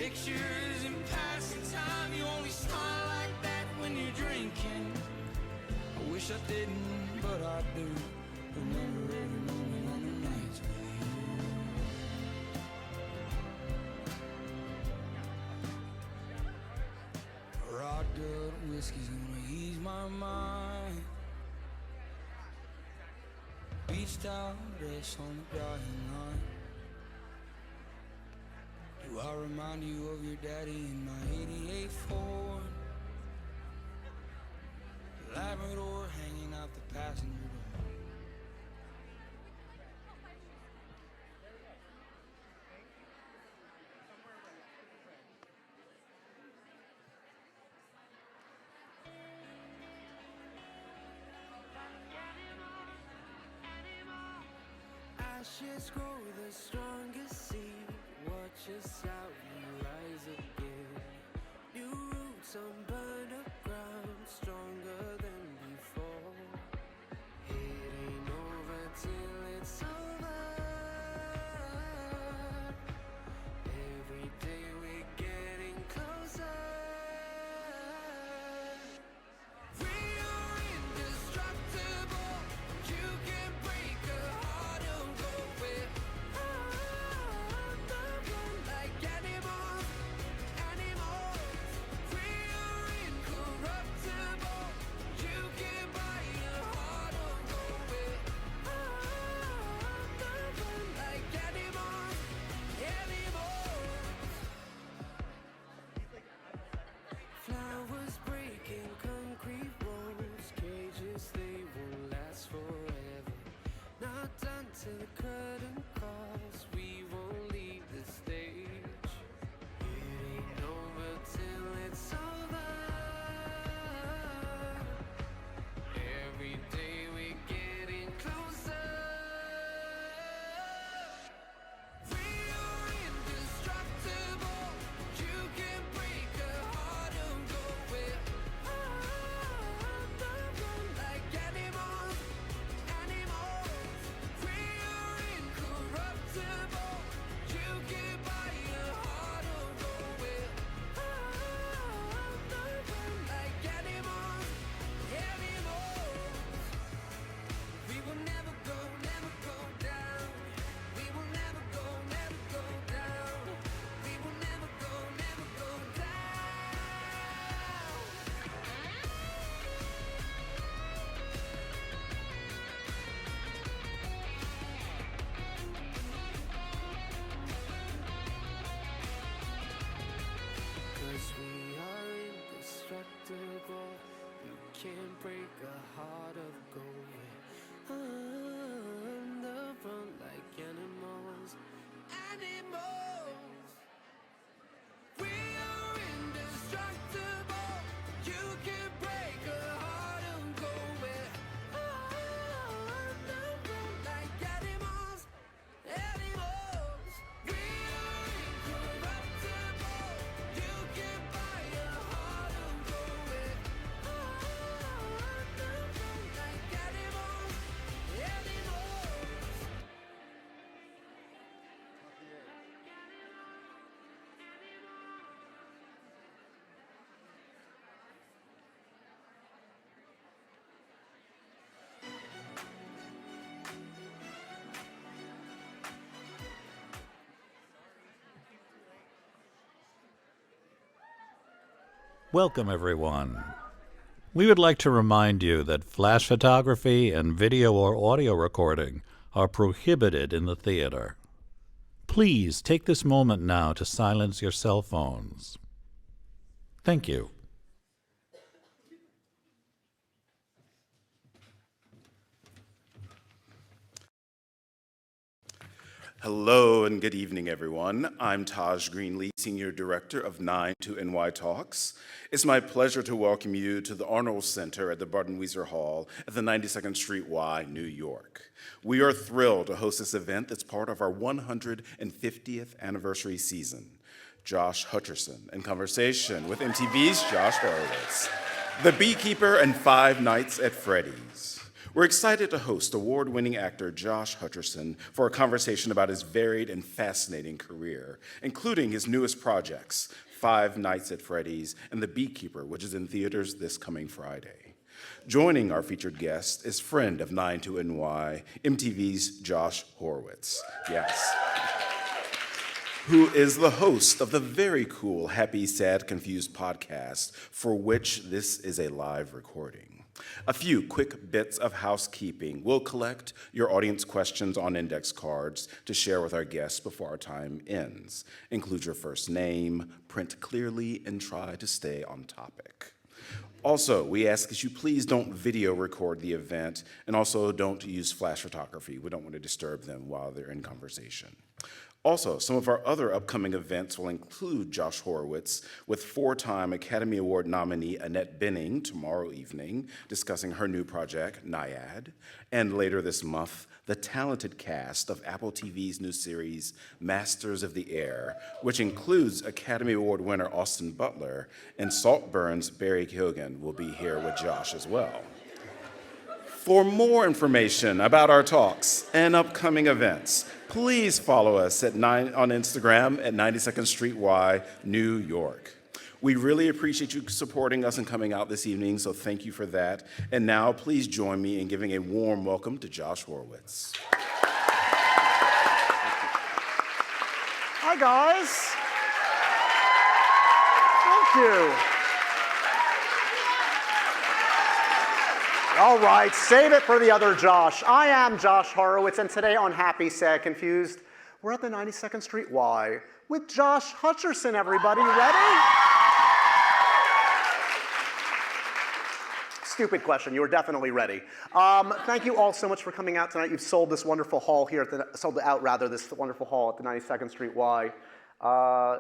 pictures and passing time. You only smile like that when you're drinking. I wish I didn't, but I do. Remember every moment on the nights with you. Rod good whiskey's gonna ease my mind. Beach towel dress on the drying line. Do I remind you of your daddy in my '88 Ford? Labrador hanging out the passenger door. Ashes grow the strongest seed. Watch us out, we rise again. New roots on burned ground, stronger than before. It ain't over till it's over. Every day we're getting closer. We are indestructible. You can break a heart and go with like animals, animals. We are incorruptible. You can buy a heart and go with like animals, animals. Flowers breaking concrete walls, cages they won't last forever. Not until the curtain calls, we won't leave the stage. It ain't over till it's over. Every day we're getting closer. We are indestructible. You can break a heart and go with like animals, animals. We are incorruptible. You can buy a heart and go with like animals, animals. We will never go down. We will never go down. We will never go down. Cause we are indestructible. You can't break a heart of gold. On the run like animals, animals. We are indestructible. You can break a heart and go with on the run like animals, animals. We are incorruptible. You can buy a heart and go with on the run like animals, animals. Welcome, everyone. We would like to remind you that flash photography and video or audio recording are prohibited in the theater. Please take this moment now to silence your cell phones. Thank you. Hello and good evening, everyone. I'm Taj Greenlee, Senior Director of 9 to NY Talks. It's my pleasure to welcome you to the Arnold Center at the Barton-Weiser Hall at the 92nd Street Y, New York. We are thrilled to host this event that's part of our 150th anniversary season. Josh Hutcherson in conversation with MTV's Josh Horowitz, The Beekeeper and Five Nights at Freddy's. We're excited to host award-winning actor Josh Hutcherson for a conversation about his varied and fascinating career, including his newest projects, Five Nights at Freddy's and The Beekeeper, which is in theaters this coming Friday. Joining our featured guest is friend of 9 to NY, MTV's Josh Horowitz. Yes. Who is the host of the very cool Happy, Sad, Confused podcast, for which this is a live recording. A few quick bits of housekeeping. We'll collect your audience questions on index cards to share with our guests before our time ends. Include your first name, print clearly, and try to stay on topic. Also, we ask that you please don't video record the event, and also don't use flash photography. We don't want to disturb them while they're in conversation. Also, some of our other upcoming events will include Josh Horowitz with four-time Academy Award nominee Annette Bening tomorrow evening, discussing her new project, Naiad. And later this month, the talented cast of Apple TV's new series, Masters of the Air, which includes Academy Award winner Austin Butler, and Saltburn's Barry Keoghan will be here with Josh as well. For more information about our talks and upcoming events, please follow us on Instagram at 92nd Street Y, New York. We really appreciate you supporting us and coming out this evening, so thank you for that. And now, please join me in giving a warm welcome to Josh Horowitz. Hi, guys. Thank you. All right, save it for the other Josh. I am Josh Horowitz, and today on Happy, Sad, Confused, we're at the 92nd Street Y with Josh Hutcherson, everybody. Ready? Stupid question. You were definitely ready. Thank you all so much for coming out tonight. You've sold this wonderful hall here this wonderful hall at the 92nd Street Y.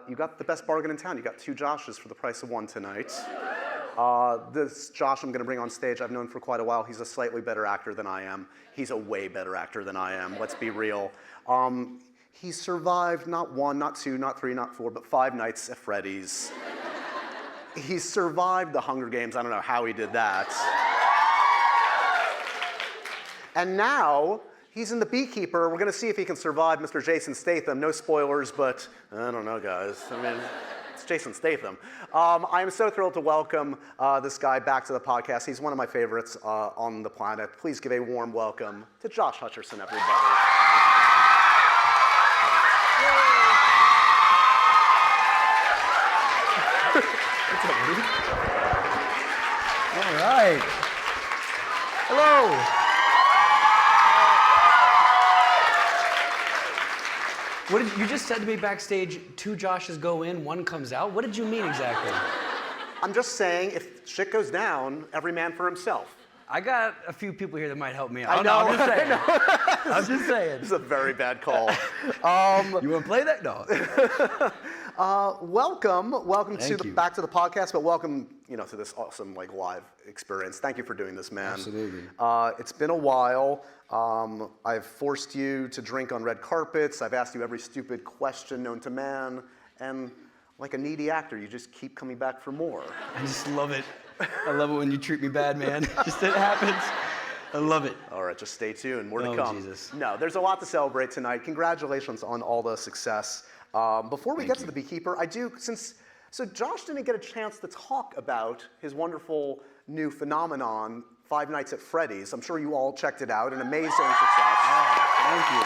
You got the best bargain in town. You got two Joshes for the price of one tonight. This Josh I'm going to bring on stage, I've known for quite a while. He's a slightly better actor than I am. He's a way better actor than I am, let's be real. He survived not one, not two, not three, not four, but 5 nights at Freddy's. He survived the Hunger Games. I don't know how he did that. And now, he's in The Beekeeper. We're going to see if he can survive Mr. Jason Statham. No spoilers, but I don't know, guys. I mean, it's Jason Statham. I am so thrilled to welcome this guy back to the podcast. He's one of my favorites on the planet. Please give a warm welcome to Josh Hutcherson, everybody. What's up, dude? All right. Hello. What did you just said to me backstage? 2 Joshes go in, 1 comes out. What did you mean exactly? I'm just saying, if shit goes down, every man for himself. I got a few people here that might help me out. I know. I'm just saying. I'm just saying. This is a very bad call. You want to play that? No. Welcome Thank you. back to the podcast, but welcome, to this awesome live experience. Thank you for doing this, man. Absolutely. It's been a while. I've forced you to drink on red carpets. I've asked you every stupid question known to man, and like a needy actor, you just keep coming back for more. I just love it. I love it when you treat me bad, man. Just it happens. I love it. All right, just stay tuned. More to Oh, come. Jesus. No, there's a lot to celebrate tonight. Congratulations on all the success. Before we get to The Beekeeper, so Josh didn't get a chance to talk about his wonderful new phenomenon, Five Nights at Freddy's. I'm sure you all checked it out. An amazing success. Thank you.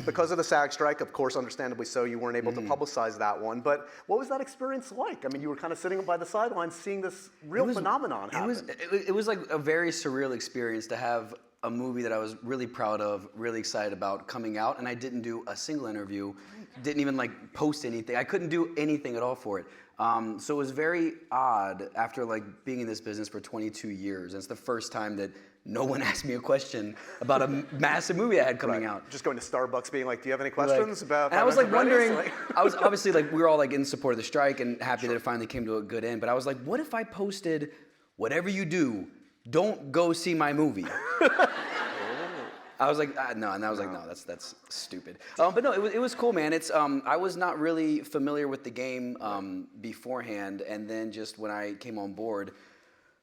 Because of the SAG strike, of course, understandably so, you weren't able to publicize that one. But what was that experience like? I mean, you were kind of sitting by the sidelines seeing this real phenomenon happen. It was like a very surreal experience to have a movie that I was really proud of, really excited about coming out, and I didn't do a single interview, didn't even post anything. I couldn't do anything at all for it. So it was very odd after being in this business for 22 years. And it's the first time that no one asked me a question about a massive movie I had coming out. Just going to Starbucks being like, do you have any questions about... And I was wondering, Freddy's? I was obviously we were all in support of the strike and happy that it finally came to a good end. But I was like, what if I posted, whatever you do, don't go see my movie? I was like, no, and I was like, no, that's stupid. But no, it was cool, man. It's I was not really familiar with the game beforehand, and then just when I came on board,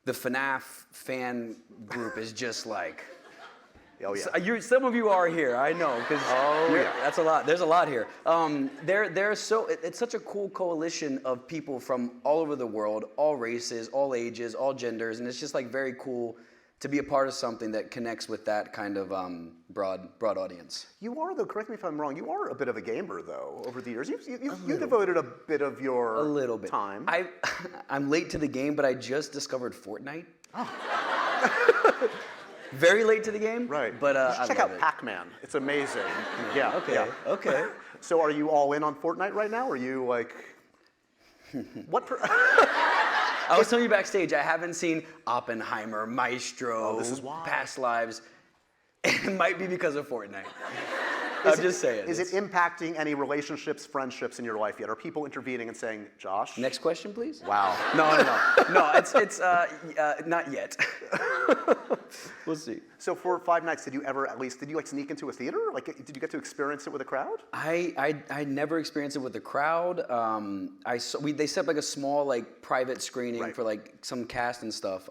the FNAF fan group is just like. Oh yeah. Some of you are here, I know, because that's a lot. There's a lot here. It's such a cool coalition of people from all over the world, all races, all ages, all genders, and it's just like very cool to be a part of something that connects with that kind of broad audience. You are, though, correct me if I'm wrong, you are a bit of a gamer, though, over the years. You devoted a bit of your time. I'm late to the game, but I just discovered Fortnite. Oh. Very late to the game. Right. But you should check out Pac-Man. It's amazing. Yeah. Okay. Yeah. Okay. So are you all in on Fortnite right now? Or are you like, what? I was telling you backstage, I haven't seen Oppenheimer, Maestro, this is why. Past Lives. It might be because of Fortnite. I'm just saying. Is it impacting any relationships, friendships in your life yet? Are people intervening and saying, Josh? Next question, please. Wow. No, it's not yet. We'll see. So for 5 nights, did you like sneak into a theater? Like, did you get to experience it with a crowd? I never experienced it with the crowd. They set up like a small like private screening for like some cast and stuff.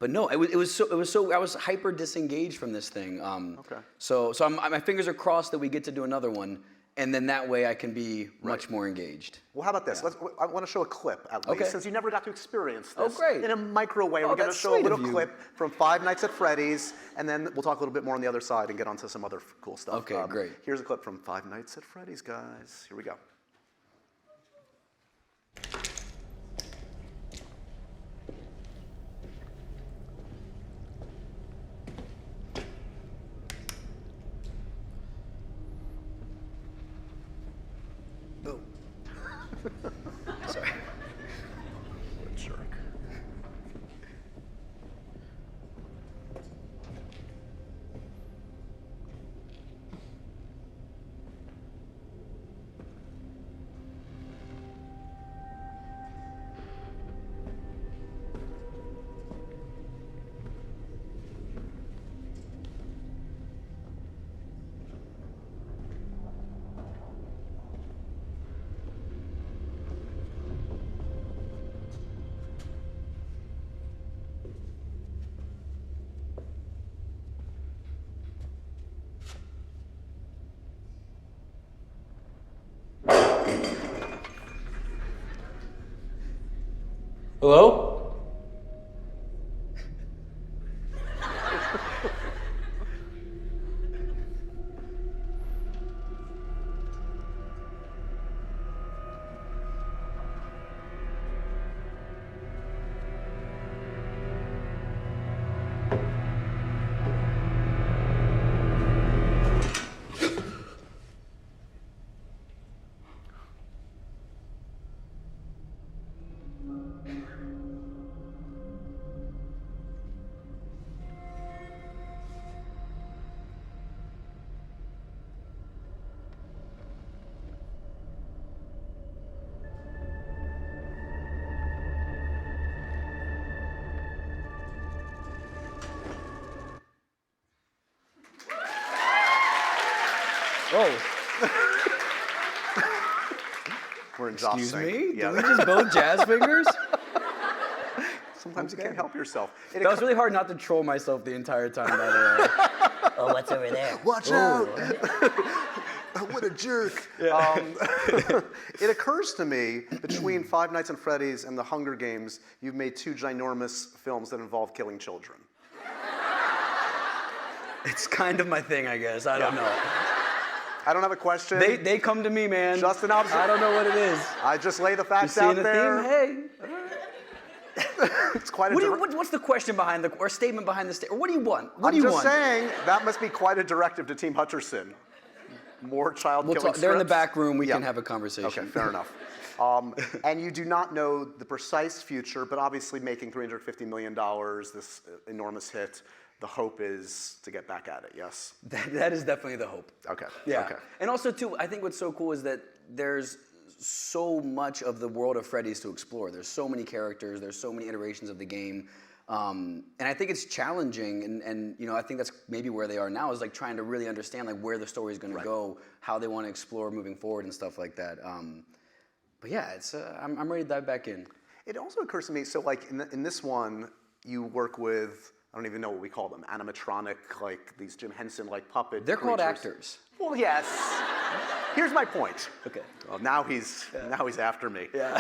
But no, it was so I was hyper disengaged from this thing. Okay. So my fingers are crossed that we get to do another one, and then that way I can be much more engaged. Well, how about this? Yeah. I want to show a clip at least, since you never got to experience this. Oh, great. In a micro way, we're going to show a little clip from 5 Nights at Freddy's, and then we'll talk a little bit more on the other side and get onto some other cool stuff. Okay, great. Here's a clip from 5 Nights at Freddy's, guys. Here we go. Boom. Sorry. What a jerk. Hello? Oh. We're in Josh Excuse sync. me? Yeah. Did we just both jazz fingers? Sometimes you can't help yourself. That was really hard not to troll myself the entire time, by the way. Oh, what's over there? Watch out! What a jerk. Yeah. It occurs to me, between 5 Nights at Freddy's and The Hunger Games, you've made 2 ginormous films that involve killing children. It's kind of my thing, I guess. I don't know. I don't have a question. They come to me, man. Just an observation. I don't know what it is. I just lay the You facts seeing out the there. theme? Hey. It's quite a What's the question behind or statement behind the statement? Or what do you want? What I'm do you just want? saying, that must be quite a directive to Team Hutcherson. More child killing scripts. They're in the back room. We can have a conversation. Okay, fair enough. And you do not know the precise future, but obviously making $350 million, this enormous hit, the hope is to get back at it, yes? That is definitely the hope. Okay. Yeah. Okay. And also, too, I think what's so cool is that there's so much of the world of Freddy's to explore. There's so many characters. There's so many iterations of the game. And I think it's challenging, and you know, I think that's maybe where they are now, is like trying to really understand like where the story is going to go, how they want to explore moving forward and stuff like that. But yeah, it's I'm ready to dive back in. It also occurs to me, so like in this one, you work with, I don't even know what we call them, animatronic, like these Jim Henson-like puppet They're called creatures. actors. Well, yes. Here's my point. Okay. Well, now he's after me. Yeah.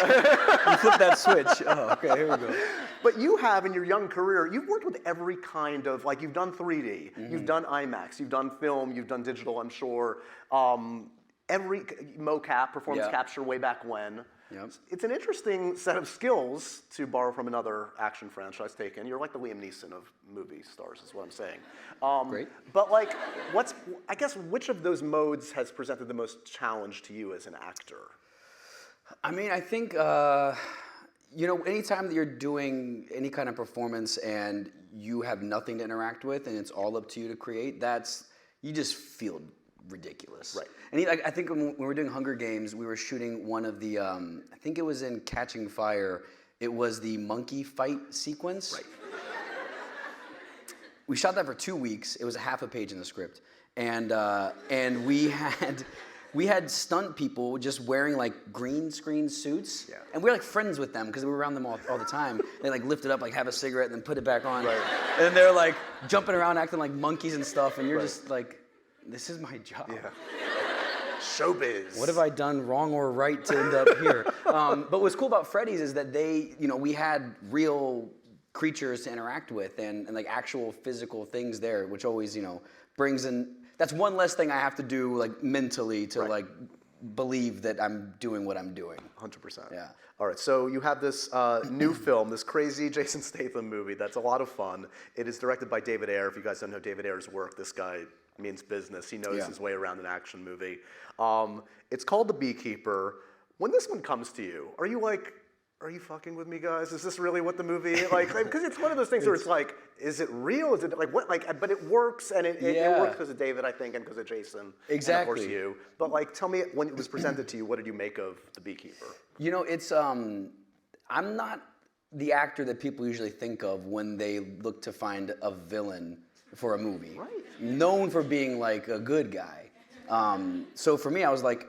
You flip that switch. Oh, okay, here we go. But you have, in your young career, you've worked with every kind of, like you've done 3D, you've done IMAX, you've done film, you've done digital, I'm sure. Every mocap, performance capture way back when. Yep. It's an interesting set of skills, to borrow from another action franchise taken. You're like the Liam Neeson of movie stars, is what I'm saying. Great. But like, I guess, which of those modes has presented the most challenge to you as an actor? I mean, I think, anytime that you're doing any kind of performance and you have nothing to interact with and it's all up to you to create, you just feel ridiculous. Right. And I think when we were doing Hunger Games, we were shooting one of the, I think it was in Catching Fire, it was the monkey fight sequence. Right. We shot that for 2 weeks. It was a half a page in the script. And we had stunt people just wearing like green screen suits. Yeah. And we were like friends with them because we were around them all the time. They like lift it up, like have a cigarette, and then put it back on. Right. And they're like jumping around, acting like monkeys and stuff. And you're just like, this is my job. Yeah. Showbiz. What have I done wrong or right to end up here? But what's cool about Freddy's is that we had real creatures to interact with and like actual physical things there, which always, brings in, that's one less thing I have to do like mentally to like believe that I'm doing what I'm doing. 100%. Yeah. All right, so you have this new film, this crazy Jason Statham movie that's a lot of fun. It is directed by David Ayer. If you guys don't know David Ayer's work, this guy means business. He knows his way around an action movie. It's called The Beekeeper. When this one comes to you, are you like, are you fucking with me, guys? Is this really what the movie like? Because it's one of those things where it's like, is it real? Is it like what? Like, but it works, and it works because of David, I think, and because of Jason, Exactly. and of course you. But like, tell me, when it was presented to you, what did you make of The Beekeeper? It's I'm not the actor that people usually think of when they look to find a villain for a movie. Right. Known for being like a good guy. So for me, I was like,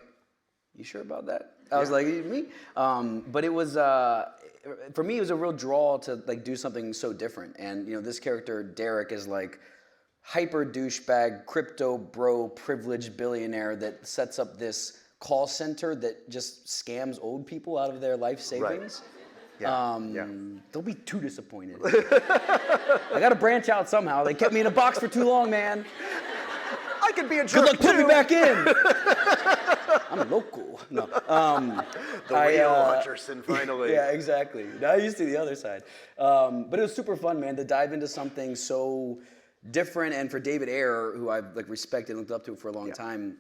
you sure about that? I was like, me? But it was, for me, it was a real draw to like do something so different. And this character, Derek, is like hyper douchebag, crypto bro, privileged billionaire that sets up this call center that just scams old people out of their life savings. Don't be too disappointed. I got to branch out somehow. They kept me in a box for too long, man. I could be a jerk Good luck too. putting me back in. I'm local. No. The real Hutcherson, finally. Yeah, exactly. Now I used to the other side. But it was super fun, man, to dive into something so different. And for David Ayer, who I've like respected and looked up to for a long time,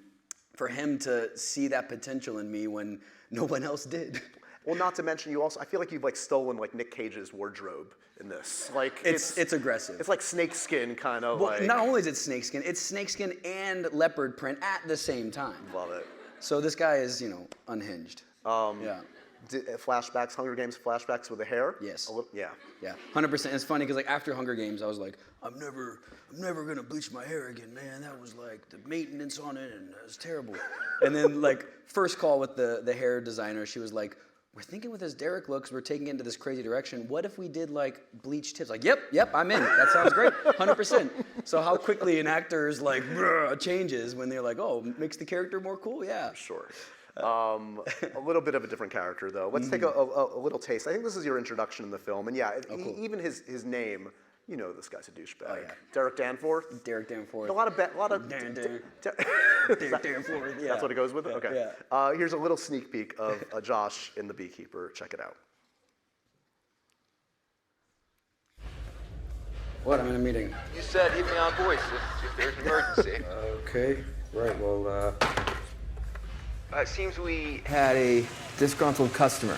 for him to see that potential in me when no one else did. Well, not to mention, I feel like you've like stolen like Nick Cage's wardrobe in this. Like It's aggressive. It's like snakeskin kind of Well, like. not only is it snakeskin, it's snakeskin and leopard print at the same time. Love it. So this guy is, unhinged. Yeah. Flashbacks, Hunger Games flashbacks with the hair? Yes. Yeah. Yeah, 100%. It's funny because like after Hunger Games, I was like, I'm never gonna bleach my hair again, man. That was like the maintenance on it, and it was terrible. And then like first call with the hair designer, she was like, we're thinking with this Derek looks, we're taking it into this crazy direction. What if we did like bleach tips? Like, yep, I'm in. That sounds great, 100%. So how quickly an actor's like changes when they're like, oh, makes the character more cool? Yeah. Sure. A little bit of a different character, though. Let's take a little taste. I think this is your introduction in the film, and cool. Even his name, this guy's a douchebag. Oh, yeah. Derek Danforth. Derek Danforth. A lot of Derek Danforth. Yeah. That's what it goes with. Okay. Yeah. Here's a little sneak peek of Josh in The Beekeeper. Check it out. What? I'm in a meeting. You said hit me on voice if there's an emergency. Okay, right, well, It seems we had a disgruntled customer.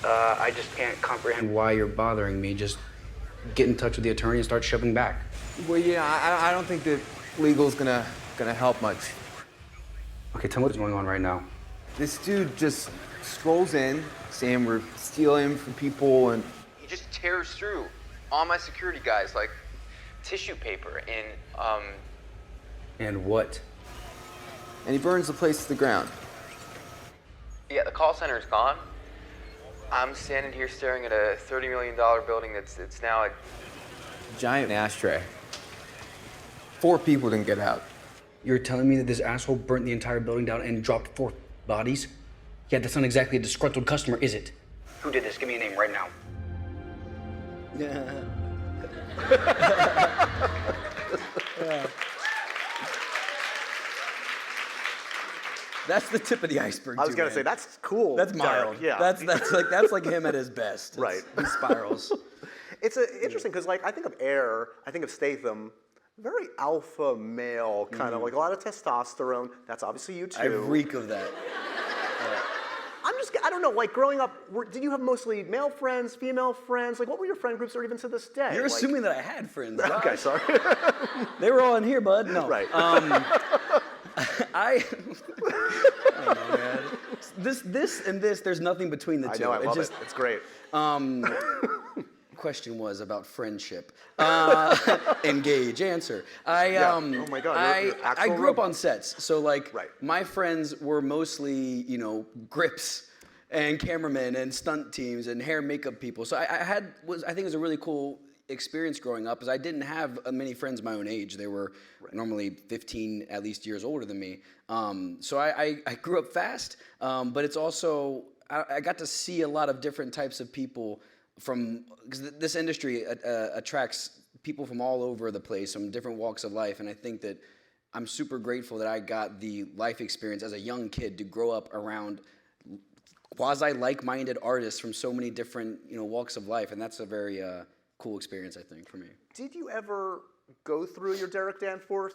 I just can't comprehend why you're bothering me. Just get in touch with the attorney and start shoving back. Well, I don't think that legal's gonna help much. Okay, tell me what's going on right now. This dude just strolls in, saying we're stealing from people, and he just tears through all my security guys like tissue paper and And what? he burns the place to the ground. yeah, the call center's gone. I'm standing here staring at a $30 million building it's now a... Giant ashtray. 4 people didn't get out. You're telling me that this asshole burnt the entire building down and dropped 4 bodies? Yeah, that's not exactly a disgruntled customer, is it? Who did this? Give me a name right now. Yeah. That's the tip of the iceberg. I was gonna say that's cool. That's mild. Derek, yeah. That's like him at his best. Right. He spirals. It's interesting because like I think of Air, I think of Statham, very alpha male kind of like a lot of testosterone. That's obviously you too. I reek of that. I don't know, like growing up, did you have mostly male friends, female friends? Like what were your friend groups or even to this day? You're assuming that I had friends. Josh. Okay, sorry. They were all in here, bud. No. Right. I don't know, man. This and this, there's nothing between the two. I know, I love it. It's great. Question was about friendship. Engage, answer. Oh my God, you're I actual grew up robot. on sets, so like Right. my friends were mostly, grips and cameramen and stunt teams and hair and makeup people. So I think it was a really cool experience growing up, is I didn't have many friends my own age. They were normally 15 at least years older than me. So I grew up fast, but it's also I got to see a lot of different types of people because this industry attracts people from all over the place, from different walks of life, and I think that I'm super grateful that I got the life experience as a young kid to grow up around quasi like-minded artists from so many different walks of life, and that's a very cool experience, I think, for me. Did you ever go through your Derek Danforth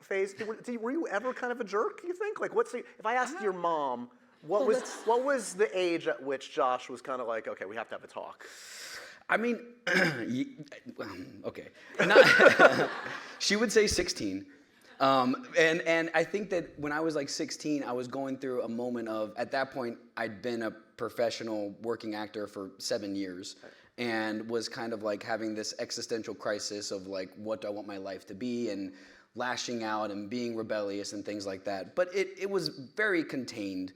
phase? Were you ever kind of a jerk? You think? Like, if I asked your mom, what was the age at which Josh was kind of like, okay, we have to have a talk? I mean, okay, she would say 16. And I think that when I was like 16, I was going through a moment of, at that point, I'd been a professional working actor for 7 years. And was kind of like having this existential crisis of like, what do I want my life to be, and lashing out and being rebellious and things like that. But it was very contained.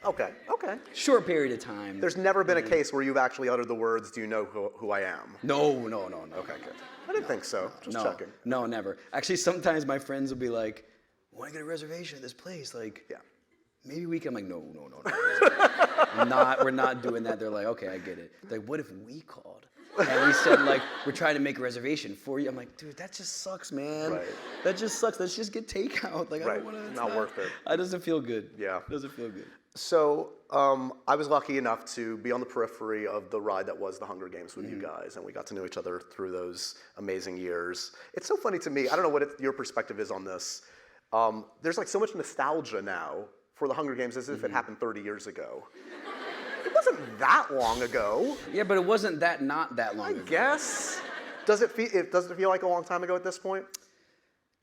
Okay. Short period of time. There's never been a case where you've actually uttered the words, "Do you know who I am?" No. Okay, good. I didn't think so. Just checking. No, never. Actually, sometimes my friends will be like, I want to get a reservation at this place. Like, Yeah. maybe we can. I'm like, no. We're not doing that. They're like, okay, I get it. They're like, what if we called? And we said, like, we're trying to make a reservation for you. I'm like, dude, that just sucks, man. Right. That just sucks. Let's just get takeout. Like, I Right. don't want to. Not worth it. It doesn't feel good. Yeah. It doesn't feel good. So I was lucky enough to be on the periphery of the ride that was the Hunger Games with you guys, and we got to know each other through those amazing years. It's so funny to me. I don't know what your perspective is on this. There's like so much nostalgia now for the Hunger Games as if it happened 30 years ago. It wasn't that long ago. Yeah, but it wasn't not that long ago. I guess. Does it feel like a long time ago at this point?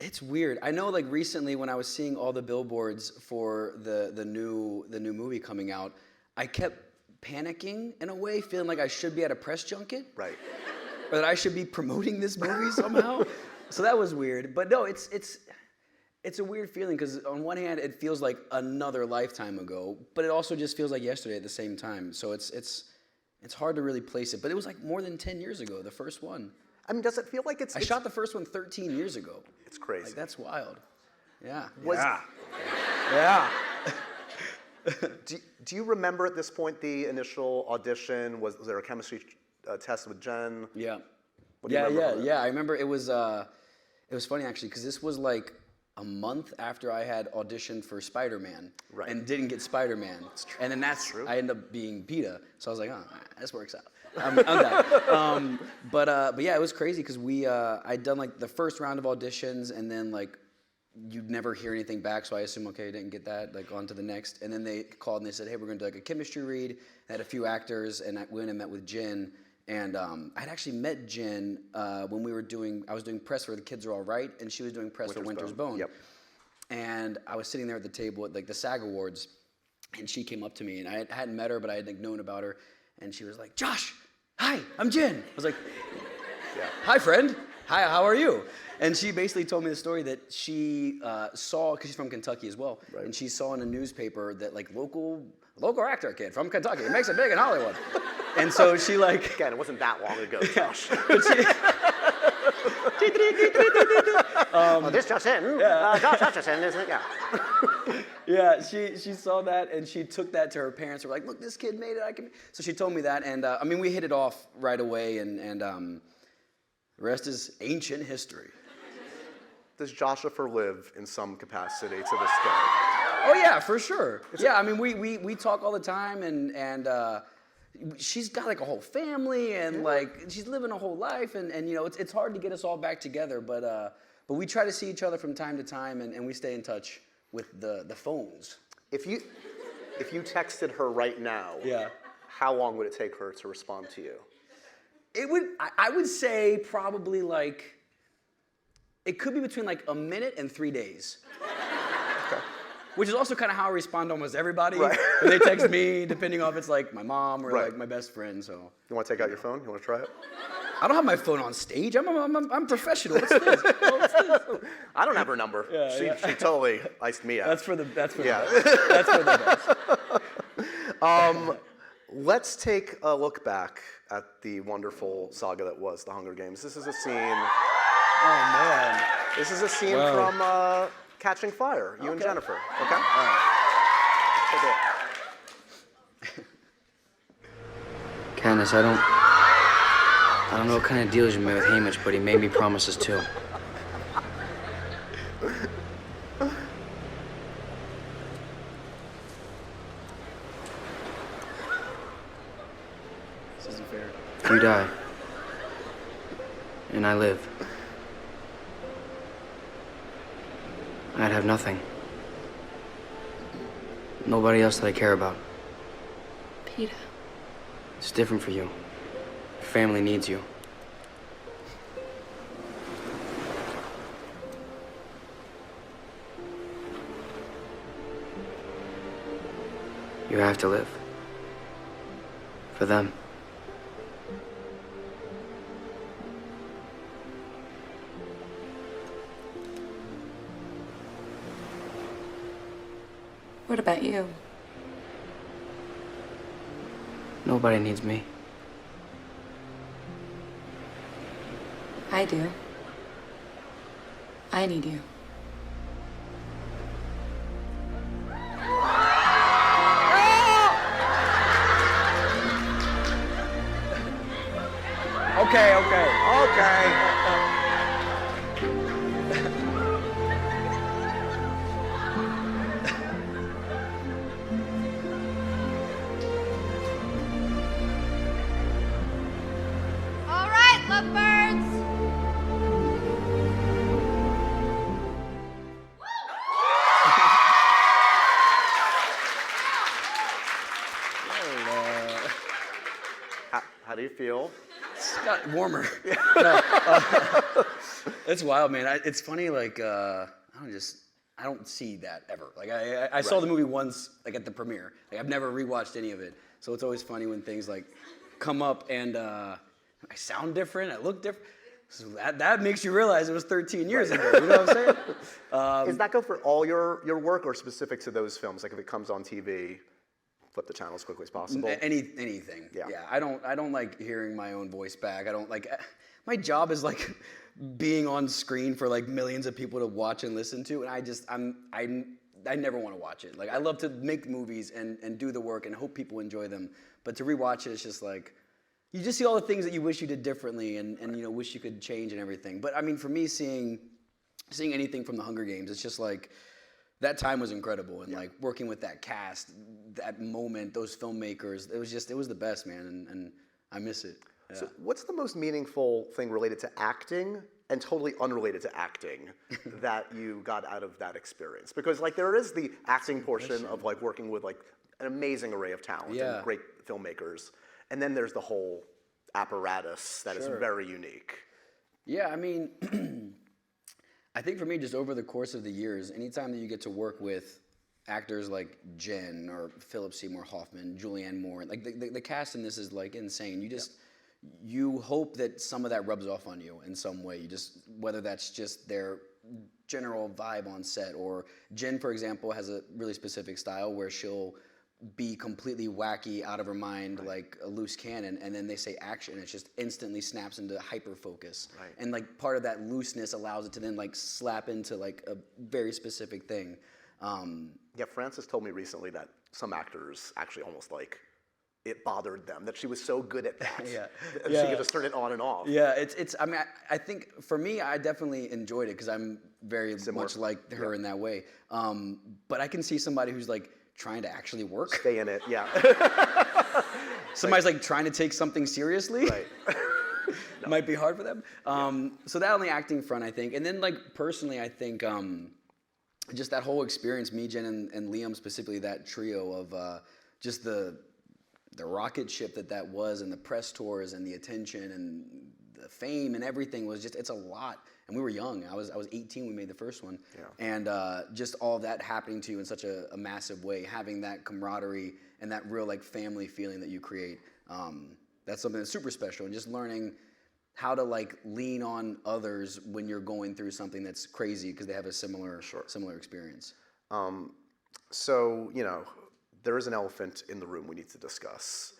It's weird. I know, like recently, when I was seeing all the billboards for the new movie coming out, I kept panicking in a way, feeling like I should be at a press junket, Right. or that I should be promoting this movie somehow. So that was weird. But no, it's a weird feeling, because on one hand, it feels like another lifetime ago, but it also just feels like yesterday at the same time. So it's hard to really place it. But it was like more than 10 years ago, the first one. I mean, does it feel like I shot the first one 13 years ago. It's crazy. Like, that's wild. Yeah. Yeah. Do you remember at this point the initial audition? Was there a chemistry test with Jen? Yeah. What do you remember? Yeah. I remember it was funny actually, because this was like a month after I had auditioned for Spider-Man, Right. and didn't get Spider-Man. And then I ended up being PETA. So I was like, oh, this works out. I'm down. But yeah, it was crazy because I'd done like the first round of auditions, and then like you'd never hear anything back, so I assumed, okay, I didn't get that, like on to the next. And then they called and they said, hey, we're gonna do like a chemistry read. I had a few actors, and I went and met with Jen. And I'd actually met Jen when I was doing press for The Kids Are All Right, and she was doing press for Winter's Bone. Yep. And I was sitting there at the table at like the SAG Awards, and she came up to me, and I hadn't met her, but I had like known about her. And she was like, Josh, hi, I'm Jen. I was like, Yeah. hi, friend. hi, how are you? And she basically told me the story that she saw, because she's from Kentucky as well, and she saw in a newspaper that like local actor kid from Kentucky makes it big in Hollywood. And so she like... Again, it wasn't that long ago, Josh. This just in. Josh Hutcherson, isn't it? Yeah. Yeah, she saw that and she took that to her parents. Were like, look, this kid made it. I can. So she told me that, and I mean, we hit it off right away, and the rest is ancient history. Does Joshifer live in some capacity to this day? Oh yeah, for sure. Yeah, I mean, we talk all the time, and she's got like a whole family, and like she's living a whole life, and you know, it's hard to get us all back together, but we try to see each other from time to time, and we stay in touch with the phones. If you texted her right now, how long would it take her to respond to you? I would say probably like, it could be between like a minute and 3 days. Okay. Which is also kind of how I respond to almost everybody. Right. When they text me, depending on if it's like my mom or like my best friend, so. You want to take out your phone? You want to try it? I don't have my phone on stage. I'm professional. What's this? What's this? I don't have her number. She totally iced me out. That's for the best. That's for the best. Let's take a look back at the wonderful saga that was The Hunger Games. This is a scene. Oh man. This is a scene from Catching Fire. You and Jennifer. Okay. All right. Candace, I don't know what kind of deals you made with Hamish, but he made me promises too. This isn't fair. If you die, and I live, I'd have nothing. Nobody else that I care about. Peter. It's different for you. Your family needs you. You have to live. For them. What about you? Nobody needs me. I do. I need you. Okay. All right, lovebirds. How do you feel? It's got warmer. It's wild, man. It's funny, like, I don't see that ever. Like, I saw the movie once, like, at the premiere. Like, I've never rewatched any of it. So it's always funny when things, like, come up and I sound different, I look different. So that makes you realize it was 13 years ago. You know what I'm saying? Does that go for all your work or specific to those films? Like, if it comes on TV, flip the channel as quickly as possible? Anything. Yeah. I don't like hearing my own voice back. I don't like, my job is like being on screen for like millions of people to watch and listen to, and I never want to watch it. Like, I love to make movies and do the work and hope people enjoy them, but to rewatch it, it's just like, you just see all the things that you wish you did differently and you know, wish you could change and everything. But I mean, for me, seeing anything from the Hunger Games, it's just like, that time was incredible, and like working with that cast, that moment, those filmmakers, it was the best, man, and I miss it. Yeah. So what's the most meaningful thing related to acting and totally unrelated to acting that you got out of that experience? Because like there is the acting portion of like working with like an amazing array of talent and great filmmakers, and then there's the whole apparatus that is very unique. Yeah, I mean, I think for me, just over the course of the years, anytime that you get to work with actors like Jen or Philip Seymour Hoffman, Julianne Moore, like the cast in this is like insane. you hope that some of that rubs off on you in some way. You just, whether that's just their general vibe on set, or Jen, for example, has a really specific style where she'll be completely wacky, out of her mind, like a loose cannon, and then they say action, and it just instantly snaps into hyper focus. Right. And like part of that looseness allows it to then like slap into like a very specific thing. Yeah, Frances told me recently that some actors actually almost like it bothered them that she was so good at that. Yeah. She could just turn it on and off. Yeah, it's. I mean, I think for me, I definitely enjoyed it because I'm very Similar. much like her in that way. But I can see somebody who's like trying to actually work. Stay in it, yeah. Somebody's like trying to take something seriously. Right. Might be hard for them. So that on the acting front, I think. And then like personally, I think just that whole experience, me, Jen, and Liam specifically, that trio of just the rocket ship that was, and the press tours and the attention and the fame and everything was just, it's a lot. And we were young. I was 18 when we made the first one. Yeah. And just all of that happening to you in such a massive way, having that camaraderie and that real like family feeling that you create, that's something that's super special. And just learning how to like lean on others when you're going through something that's crazy because they have a similar experience. So, you know, there is an elephant in the room we need to discuss.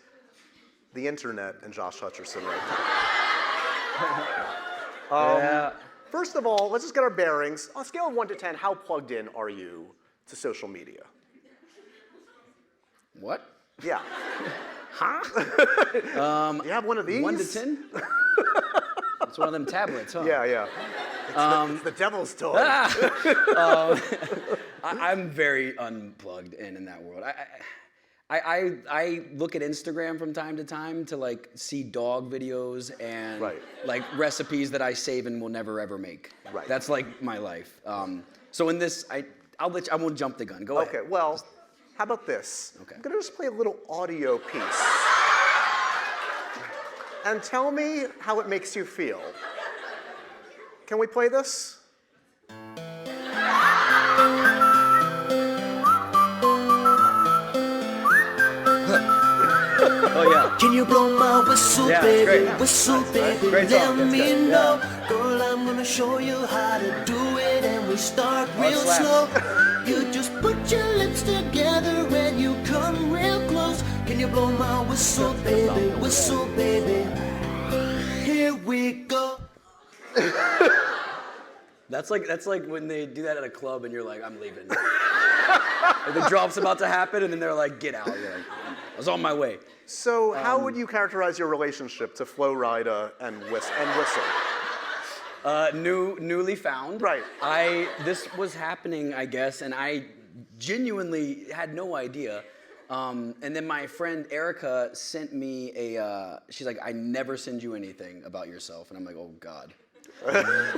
The internet and Josh Hutcherson right now. Yeah. First of all, let's just get our bearings. On a scale of 1 to 10, how plugged in are you to social media? What? Yeah. Huh? You have one of these? 1 to 10? It's one of them tablets, huh? Yeah. It's the devil's toy. I'm very unplugged in that world. I look at Instagram from time to time to like see dog videos and like recipes that I save and will never ever make. Right. That's like my life. So in this, I won't jump the gun. Go ahead. Okay, well, how about this? Okay. I'm gonna just play a little audio piece. And tell me how it makes you feel. Can we play this? Oh yeah. Can you blow my whistle, Yeah, baby? great. Yeah. Whistle, baby, Great let song. That's me good. know. Yeah. Girl, I'm gonna show you how to do it, and we start real slap. slow. You just put your lips together and you come real close. Can you blow my whistle, baby? Whistle, baby. Here we go. That's like when they do that at a club and you're like, I'm leaving. Like the drop's about to happen and then they're like, get out. You're like, I was on my way. So how would you characterize your relationship to Flo Rida and Whistle? Newly found. Right. This was happening, I guess, and I genuinely had no idea. And then my friend Erica sent me she's like, I never send you anything about yourself. And I'm like, oh God.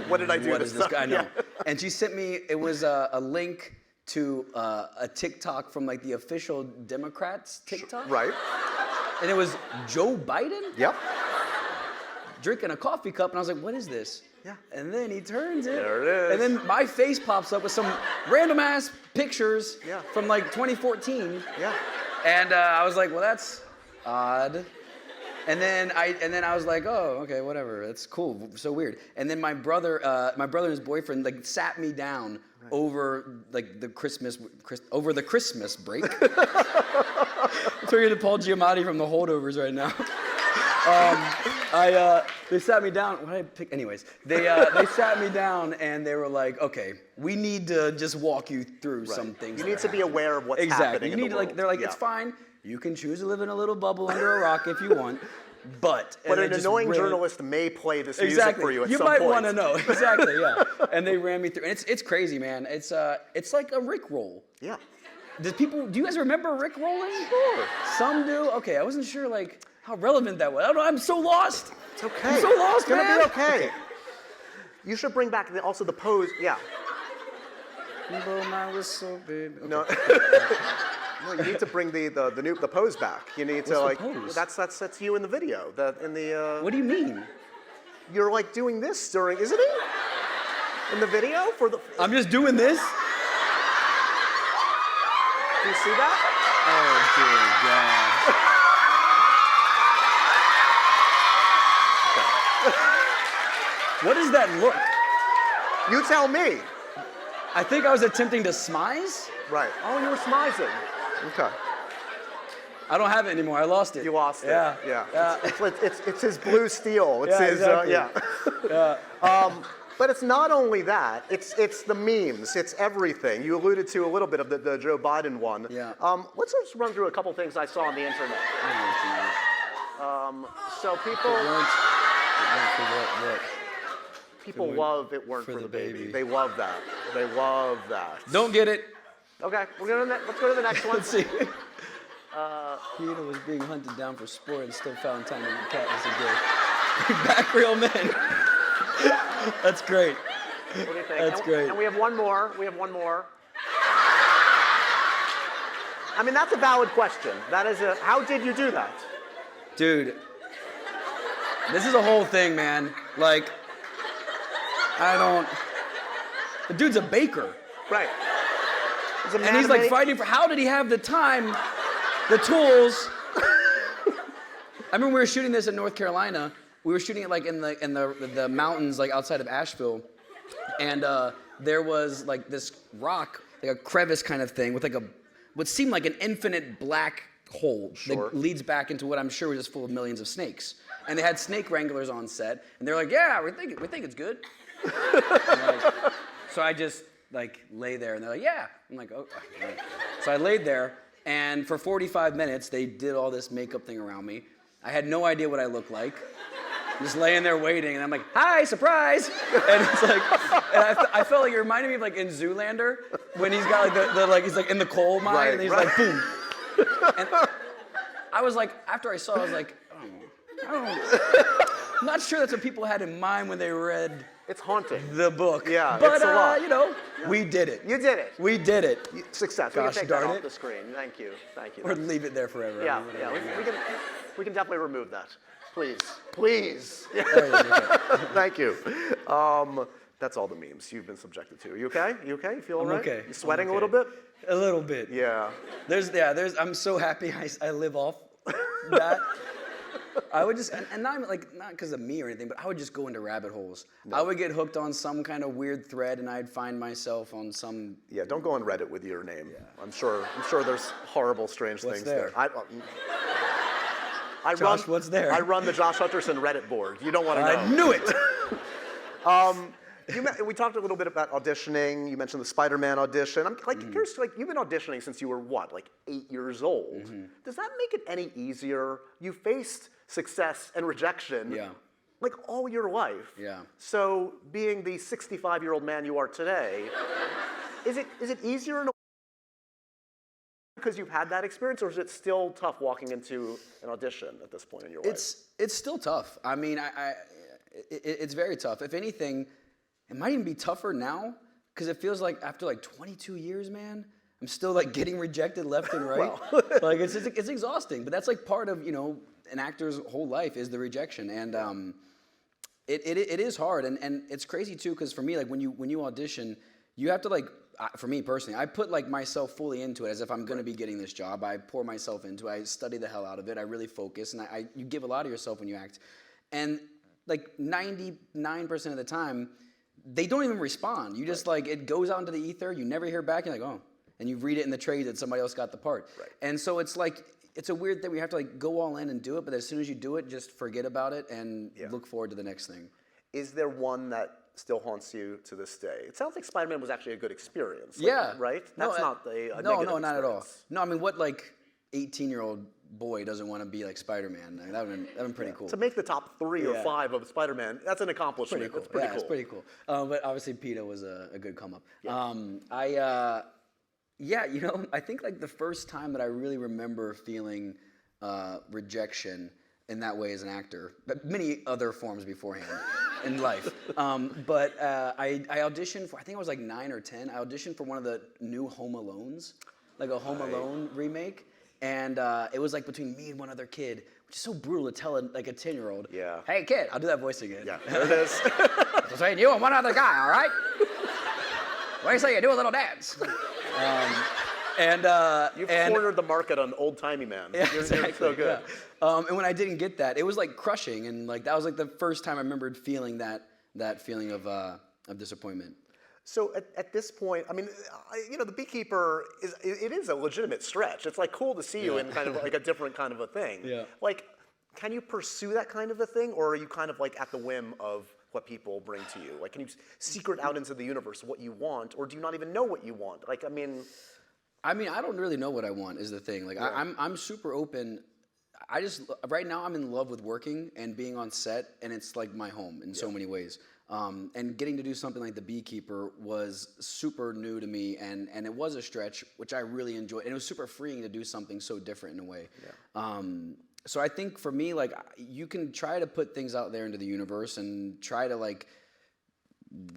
What did I do? What is this guy? I know. Yeah. And she sent me, it was a link to a TikTok from like the official Democrats TikTok. Right. And it was Joe Biden Yep. drinking a coffee cup. And I was like, what is this? Yeah. And then he turns it. There it is. And then my face pops up with some random ass pictures Yeah. from like 2014. Yeah. And I was like, well, that's odd. And then I was like, oh, okay, whatever. That's cool. So weird. And then my brother and his boyfriend like sat me down over like the Christmas break. I'm turning into Paul Giamatti from The Holdovers right now. They sat me down. What did I pick? Anyways, they sat me down and they were like, okay, we need to just walk you through some things. You that need are to be happening. aware of what's Exactly. happening You in need the to, like, world. they're like, Yeah. it's fine. You can choose to live in a little bubble under a rock if you want, but But and an they just annoying ran- journalist may play this music Exactly. for you at You some might point. want to know. Exactly. Yeah. And they ran me through. And it's crazy, man. It's like a Rick roll. Yeah. Do you guys remember Rick rolling? Sure. Some do. Okay, I wasn't sure like how relevant that was. I don't know. I'm so lost. It's okay. I'm so lost, It's gonna man. be okay. You should bring back also the pose. Yeah. Blow my whistle, baby. Okay. No. No, you need to bring the pose back. You need to What's the like pose? that's you in the video. What do you mean? You're like doing this during, isn't it? In the video for the. I'm just doing this. Do you see that? Oh dear God. What is that look? You tell me. I think I was attempting to smize. Right. Oh, you were smizing. Okay. I don't have it anymore. I lost it. You lost it. Yeah. Yeah. It's his blue steel. It's Yeah, his. exactly. Yeah. But it's not only that. It's the memes. It's everything. You alluded to a little bit of the Joe Biden one. Yeah. Let's just run through a couple things I saw on the internet. So people. People love it weren't for the baby. They love that. They love that. Don't get it. Okay, let's go to the next one. Let's see. Peter was being hunted down for sport and still found time to eat cat as a gift. Bring back real men. That's great. What do you think? That's great. And we have one more. I mean, that's a valid question. That is how did you do that? Dude, this is a whole thing, man. Like, the dude's a baker. Right. And he's like fighting for, how did he have the time, the tools? I remember we were shooting this in North Carolina. We were shooting it like in the mountains, like outside of Asheville. And there was like this rock, like a crevice kind of thing with like what seemed like an infinite black hole that leads back into what I'm sure was just full of millions of snakes. And they had snake wranglers on set, and they're like, "Yeah, we think it's good." So I just like lay there, and they're like, "Yeah." I'm like, "Oh." Right. So I laid there, and for 45 minutes they did all this makeup thing around me. I had no idea what I looked like. Just laying there waiting, and I'm like, "Hi, surprise!" And it's like, and I felt like it reminded me of like in Zoolander when he's got like the like he's like in the coal mine, and he's like, boom. And I was like, after I saw it, I was like, I'm not sure that's what people had in mind when they read. It's haunting. The book. Yeah, but it's a lot. We did it. You did it. We did it. Success. Gosh, we can take darn that off it. the screen. Thank you. Or leave it there forever. Yeah, we can definitely remove that. Please. Thank you. That's all the memes you've been subjected to. You okay? You feel all right? Okay. You sweating a little bit? A little bit. Yeah. I'm so happy I live off that. I would just, and not because of me or anything, but I would just go into rabbit holes. No. I would get hooked on some kind of weird thread, and I'd find myself on some. Yeah, don't go on Reddit with your name. Yeah. I'm sure there's horrible, strange things there. Josh, what's there? I run the Josh Hutcherson Reddit board. You don't want to know. I knew it. We talked a little bit about auditioning. You mentioned the Spider-Man audition. I'm curious, you've been auditioning since you were what, 8 years old? Mm-hmm. Does that make it any easier? You faced success and rejection, all your life. Yeah. So, being the 65-year-old man you are today, is it easier in a way because you've had that experience, or is it still tough walking into an audition at this point in your life? It's still tough. I mean, it's very tough. If anything, it might even be tougher now because it feels like after 22 years, man, I'm still getting rejected left and right. It's exhausting, but that's part of an actor's whole life is the rejection, and it is hard, and it's crazy too because for me, when you audition, you have to for me personally, I put myself fully into it as if I'm going to be getting this job. I pour myself into it. I study the hell out of it. I really focus, and you give a lot of yourself when you act, and 99% of the time, they don't even respond. You just it goes out into the ether. You never hear back. You're like, oh, and you read it in the trade that somebody else got the part. Right. And so it's it's a weird thing. We have to go all in and do it, but as soon as you do it, just forget about it and look forward to the next thing. Is there one that still haunts you to this day? It sounds like Spider-Man was actually a good experience. Right? That's not a negative No, not at all. experience. No, I mean, what 18-year-old boy doesn't want to be like Spider-Man? I mean, that would have been pretty cool. To make the top 3 or 5 of Spider-Man, that's an accomplishment. Pretty cool. It's pretty cool. It's pretty cool. But obviously, Peter was a good come up. Yeah. I think the first time that I really remember feeling rejection in that way as an actor, but many other forms beforehand in life. But I auditioned for, I think I was 9 or 10. I auditioned for one of the new Home Alones, a Home Alone remake. And it was between me and one other kid, which is so brutal to tell a 10-year-old. Yeah. Hey kid, I'll do that voice again. Yeah, there it is. Between you and one other guy, all right? What do you say you do a little dance? You've cornered the market on old-timey man. Yeah, You're exactly, so good. Yeah. And when I didn't get that, it was crushing, and that was the first time I remembered feeling that that feeling of disappointment. So at this point, I mean, the Beekeeper is a legitimate stretch. It's like cool to see you in kind of like a different kind of a thing. Yeah. Like, can you pursue that kind of a thing, or are you kind of like at the whim of what people bring to you? Like, can you secret out into the universe what you want, or do you not even know what you want? Like, I mean, I don't really know what I want is the thing. Like, I'm super open. Right now I'm in love with working and being on set, and it's like my home in so many ways. And getting to do something like The Beekeeper was super new to me, and it was a stretch, which I really enjoyed. And it was super freeing to do something so different in a way. Yeah. So I think for me, like, you can try to put things out there into the universe and try to, like,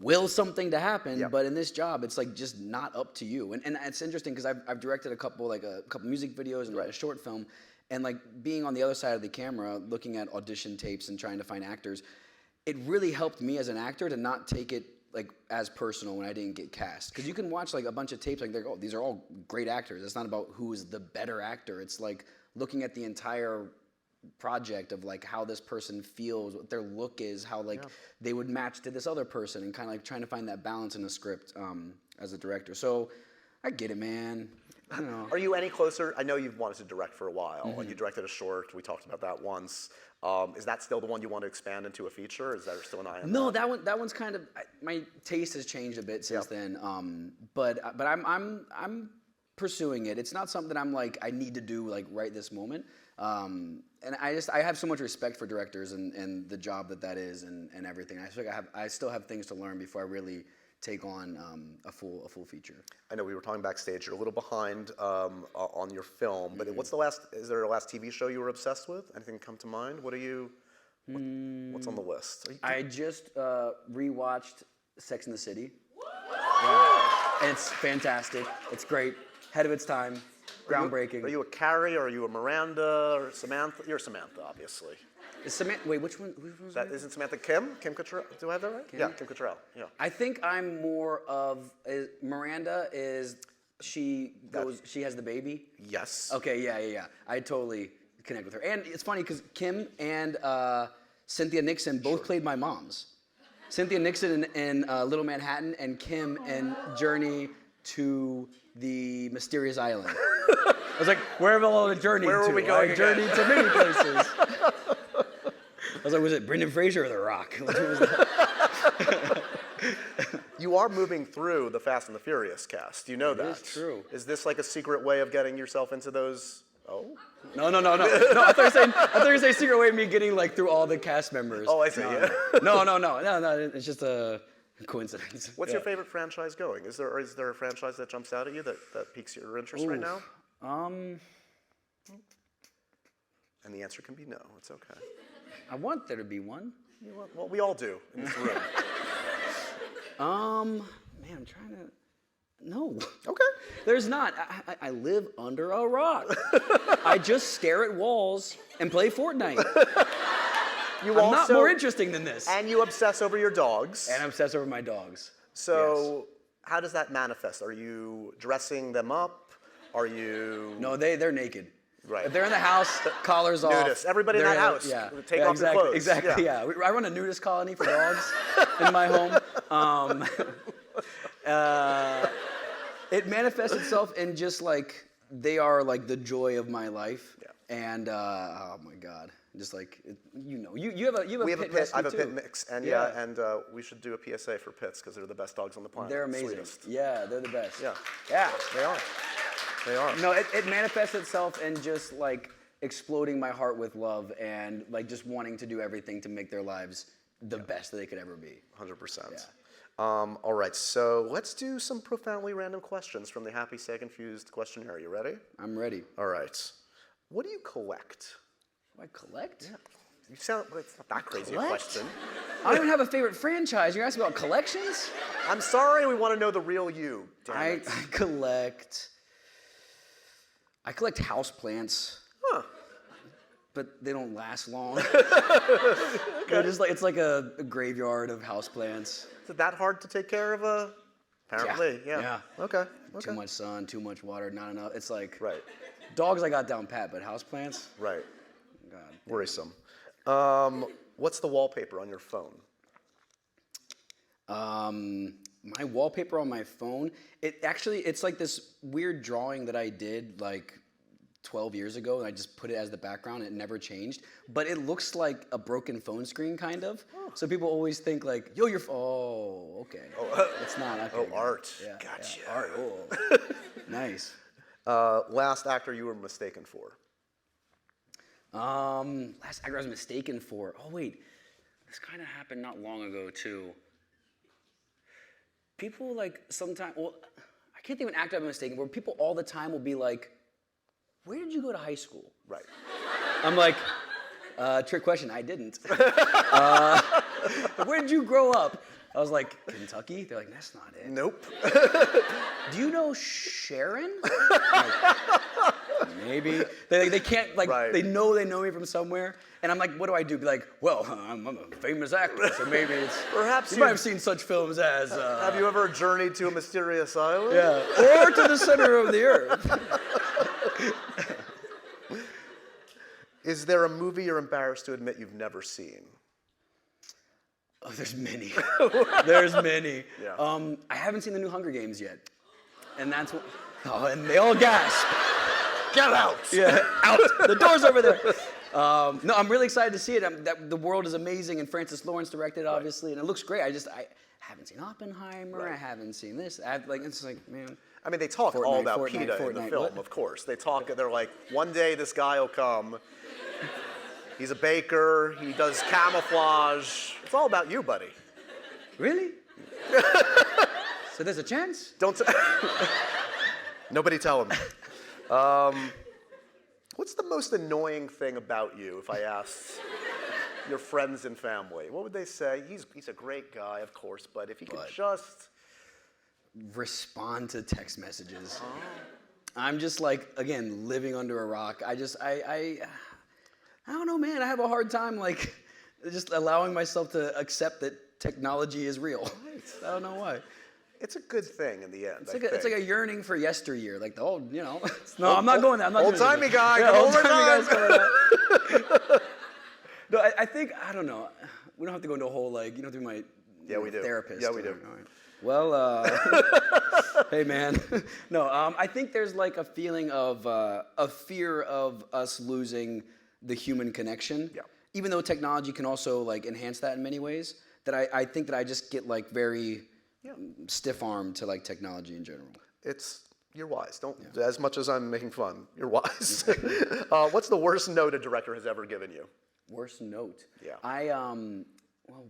will something to happen, but in this job, it's like just not up to you. And it's interesting because I've directed a couple music videos and a short film, and like being on the other side of the camera, looking at audition tapes and trying to find actors, it really helped me as an actor to not take it like as personal when I didn't get cast. Because you can watch like a bunch of tapes, like they're, oh, these are all great actors. It's not about who is the better actor. It's like looking at the entire project of like how this person feels, what their look is, how like they would match to this other person, and kind of like trying to find that balance in the script as a director. So I get it, man. I don't know. Are you any closer? I know you've wanted to direct for a while, and you directed a short. We talked about that once. Is that still the one you want to expand into a feature? Is there still an eye on No, that one's kind of, my taste has changed a bit since then. But I'm pursuing it. It's not something I'm like I need to do like right this moment. And I have so much respect for directors and the job that is and everything. I feel like I still have things to learn before I really take on a full feature. I know we were talking backstage. You're a little behind on your film, but is there a last TV show you were obsessed with? Anything come to mind? What's on the list? I just rewatched Sex and the City. And it's fantastic. It's great. Ahead of its time. Groundbreaking. Are you a Carrie, or are you a Miranda, or Samantha? You're Samantha, obviously. Is Samantha? Wait, which one? That isn't Samantha Kim? Kim Cattrall? Do I have that right? Kim? Yeah, Kim Cattrall. Yeah. I think I'm more of Miranda. She has the baby? Yes. Okay, yeah. I totally connect with her. And it's funny because Kim and Cynthia Nixon both played my moms. Cynthia Nixon in Little Manhattan, and Kim in Journey to the Mysterious Island. I was like, where have all the journey Where to? were we going? I journeyed to many places. I was like, was it Brendan Fraser or The Rock? Which one was that? You are moving through the Fast and the Furious cast. You know that. It is true. Is this like a secret way of getting yourself into those? Oh. No. No, I thought you were saying secret way of me getting like through all the cast members. Oh, I see. No. It's just a coincidence. What's your favorite franchise going? Is there a franchise that jumps out at you that piques your interest right now? And the answer can be no. It's okay. I want there to be one. Well, we all do in this room. Man, I'm trying to. No. Okay. There's not. I live under a rock. I just stare at walls and play Fortnite. I'm not more interesting than this. And you obsess over your dogs. And I obsess over my dogs. So, How does that manifest? Are you dressing them up? Are you? No, they're naked. Right. If they're in the house, collars off. Nudists. Everybody in that house. Yeah. Take off exactly, their clothes. Exactly. Yeah. I run a nudist colony for dogs in my home. It manifests itself in just like they are like the joy of my life. Yeah. And oh my God, just like you have a we have pit a pit. I have a too. pit mix, and we should do a PSA for pits because they're the best dogs on the planet. They're amazing. Sweetest. Yeah, they're the best. Yeah, they are. They are. No, it manifests itself in just like exploding my heart with love and like just wanting to do everything to make their lives the best that they could ever be. 100%. Yeah. All right, so let's do some profoundly random questions from the Happy, Sad, Confused questionnaire. You ready? I'm ready. All right. What do you collect? What do I collect? Yeah. You sound, well, it's not that crazy a Collect? question. I don't even have a favorite franchise. You're asking about collections? I'm sorry, we want to know the real you. Damn I it. collect house plants. Huh. But they don't last long. They're just like, it's like a graveyard of house plants. Is it that hard to take care of apparently, yeah. Okay. Too much sun, too much water, not enough. It's like, Right. dogs I got down pat, but house plants? Right. God. Worrisome. What's the wallpaper on your phone? My wallpaper on my phone, it's like this weird drawing that I did like 12 years ago, and I just put it as the background. It never changed, but it looks like a broken phone screen, kind of. So people always think like, "Yo, okay." Oh, it's not. Okay, art. Yeah, Gotcha. yeah, art. Oh, nice. Last actor you were mistaken for? Last actor I was mistaken for. Oh wait, this kind of happened not long ago too. People like sometimes. Well, I can't think of an actor I've been mistaken for. People all the time will be like, "Where did you go to high school?" Right. I'm like, trick question. I didn't. Where did you grow up? I was like, Kentucky? They're like, that's not it. Nope. Do you know Sharon? Like, maybe. They can't, like, Right. they know me from somewhere. And I'm like, what do I do? Be like, well, I'm a famous actor, so maybe it's... Perhaps you might have seen such films as... Have you ever journeyed to a mysterious island? Yeah. Or to the center of the earth. Is there a movie you're embarrassed to admit you've never seen? Oh, there's many. There's many. Yeah. I haven't seen the new Hunger Games yet. And that's what... Oh, and they all gasp. Get out! Yeah, out. The door's over there. No, I'm really excited to see it. The world is amazing, and Francis Lawrence directed, obviously, and it looks great. I haven't seen Oppenheimer. Right. I haven't seen this. It's like, man. I mean, they talk Fortnite, all about Fortnite, PETA in the Fortnite, film, what? of course. They talk, they're like, one day this guy will come. He's a baker. He does camouflage. It's all about you, buddy. Really? So there's a chance? Don't. Nobody tell him. What's the most annoying thing about you? If I asked your friends and family, what would they say? He's a great guy, of course, but if he could just respond to text messages. Oh. I'm just like, again, living under a rock. I don't know, man. I have a hard time, like, just allowing myself to accept that technology is real. Right. I don't know why. It's a good thing in the end. It's like a yearning for yesteryear, like the old, you know. No, I'm not going there. I'm not old timey guy. Yeah, old timey guys coming out. No, I think I don't know. We don't have to go into a whole like. You don't have to be my we do. therapist. Yeah, we do. All right. Well, hey man. No, I think there's like a feeling of a fear of us losing the human connection. Yeah. Even though technology can also like enhance that in many ways, that I think that I just get like very stiff-armed to like technology in general. You're wise. Don't as much as I'm making fun. You're wise. What's the worst note a director has ever given you? Worst note. Yeah.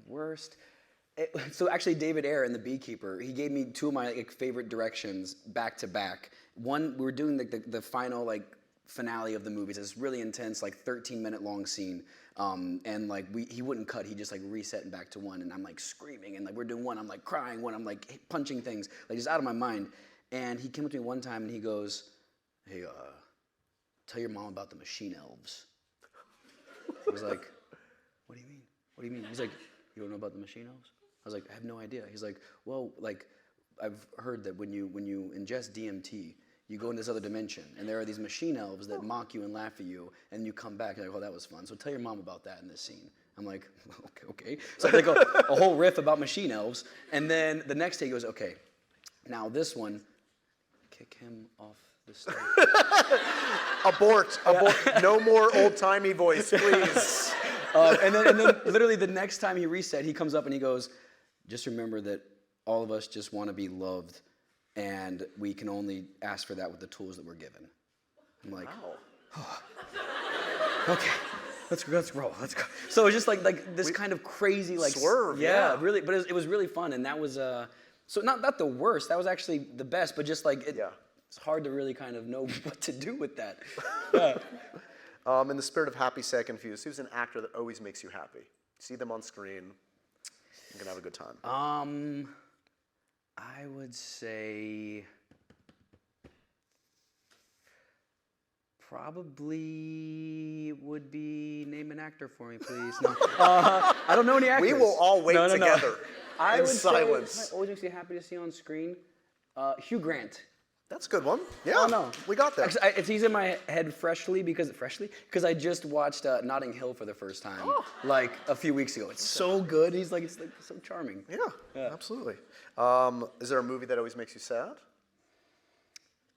Worst. So actually, David Ayer in The Beekeeper, he gave me two of my like favorite directions back to back. One, we were doing the final like finale of the movies. It's really intense, like 13-minute long scene. And like he wouldn't cut. He just like reset and back to one. And I'm like screaming, and like we're doing one. I'm like crying. One, I'm like punching things, like just out of my mind. And he came up to me one time and he goes, "Hey, tell your mom about the machine elves." I was like, "What do you mean? What do you mean?" He's like, "You don't know about the machine elves?" I was like, "I have no idea." He's like, "Well, like I've heard that when you ingest DMT, you go in this other dimension, and there are these machine elves that mock you and laugh at you, and you come back, and you're like, oh, that was fun. So tell your mom about that in this scene." I'm like, okay. So I like a whole riff about machine elves, and then the next day he goes, "Okay, now this one, kick him off the stage." Abort. No more old-timey voice, please. And then literally the next time he reset, he comes up and he goes, "Just remember that all of us just want to be loved, and we can only ask for that with the tools that we're given." I'm like, wow. Okay, let's roll. Let's go. So it's just like this kind of crazy like swerve. Yeah, really. But it was really fun, and that was so not the worst. That was actually the best. But just like it's hard to really kind of know what to do with that. Yeah. In the spirit of happy, sad, confused, who's an actor that always makes you happy? See them on screen, you can have a good time. I would say probably would be name an actor for me, please. No, I don't know any actors. We will all wait together I in would silence. Say, always makes you happy to see on screen. Hugh Grant. That's a good one. Yeah, Oh, no. we got there. Actually, he's in my head because I just watched Notting Hill for the first time like a few weeks ago. It's so good. It's like so charming. Yeah, absolutely. Is there a movie that always makes you sad?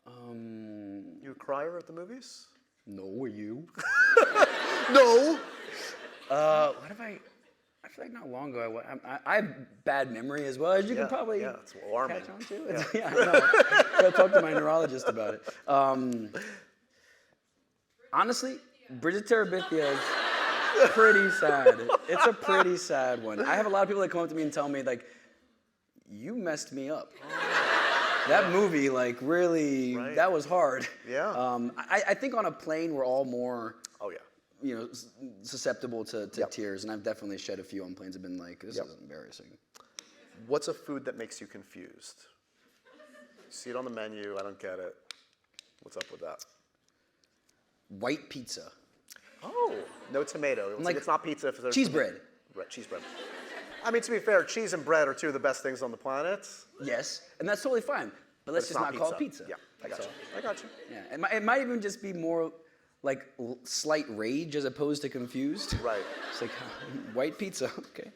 You a crier at the movies? No, were you? No. What have I feel like not long ago I have bad memory as well, as you can probably it's alarming. catch on to. Yeah, I know. Gotta talk to my neurologist about it. Honestly, Bridget Terabithia is pretty sad. It's a pretty sad one. I have a lot of people that come up to me and tell me, like, you messed me up. That movie, like, really, that was hard. Yeah. I think on a plane, we're all more... Oh, yeah. You know, susceptible to tears, and I've definitely shed a few on planes. I've been like, this is embarrassing. What's a food that makes you confused? You see it on the menu, I don't get it. What's up with that? White pizza. Oh, no tomato. Like, it's not pizza if there's cheese bread. Right, cheese bread. I mean, to be fair, cheese and bread are two of the best things on the planet. Yes, and that's totally fine. But let's just not call it pizza. Yeah, I got you. Yeah, it might even just be more like slight rage as opposed to confused. Right. It's like, white pizza, okay.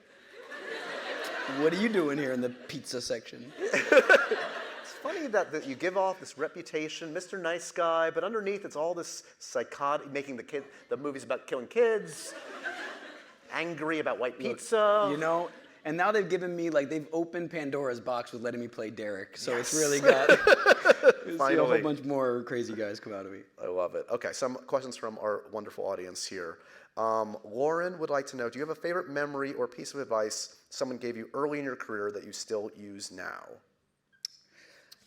What are you doing here in the pizza section? It's funny that you give off this reputation, Mr. Nice Guy, but underneath it's all this psychotic, making the movies about killing kids, angry about white pizza. You know, and now they've given me, like, they've opened Pandora's box with letting me play Derek, so it's really got see a whole bunch more crazy guys come out of me. I love it. Okay, some questions from our wonderful audience here. Lauren would like to know, do you have a favorite memory or piece of advice someone gave you early in your career that you still use now?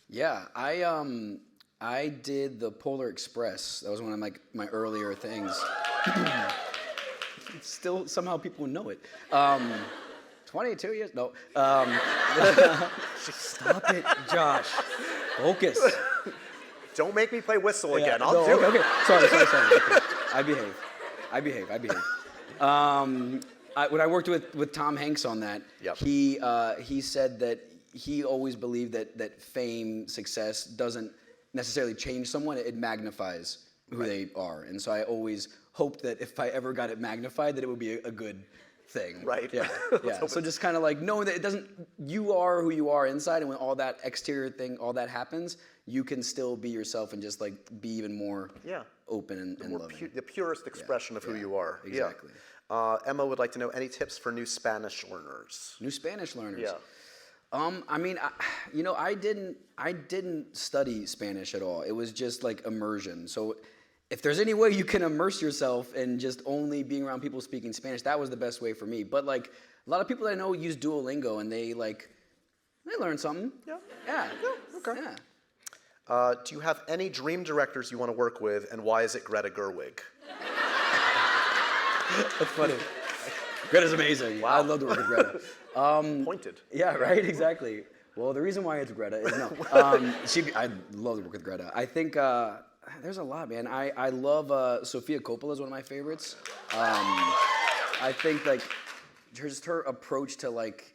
Yeah, I did the Polar Express. That was one of my earlier things. Still, somehow people know it. 22 years? No. Stop it, Josh. Focus. Don't make me play Whistle again. I'll do it. Okay. Sorry. Okay. I behave. When I worked with Tom Hanks on that, he said that he always believed that fame, success doesn't necessarily change someone, it magnifies who they are. And so I always hoped that if I ever got it magnified, that it would be a good thing. Right. Yeah. So just kind of like knowing that it doesn't, you are who you are inside, and when all that exterior thing, all that happens, you can still be yourself and just like be even more open and loving. The purest expression of who you are. Exactly. Yeah. Emma would like to know any tips for new Spanish learners. New Spanish learners. Yeah. I mean, I didn't study Spanish at all. It was just like immersion. So if there's any way you can immerse yourself in just only being around people speaking Spanish, that was the best way for me. But like a lot of people that I know use Duolingo, and they learn something. Yeah. Okay. Yeah. Do you have any dream directors you want to work with, and why is it Greta Gerwig? That's funny. Greta's amazing. Wow. I love to work with Greta. Pointed. Yeah, right, exactly. Well, the reason why it's Greta is I love to work with Greta. I think there's a lot, man. I love Sofia Coppola is one of my favorites. I think like just her approach to like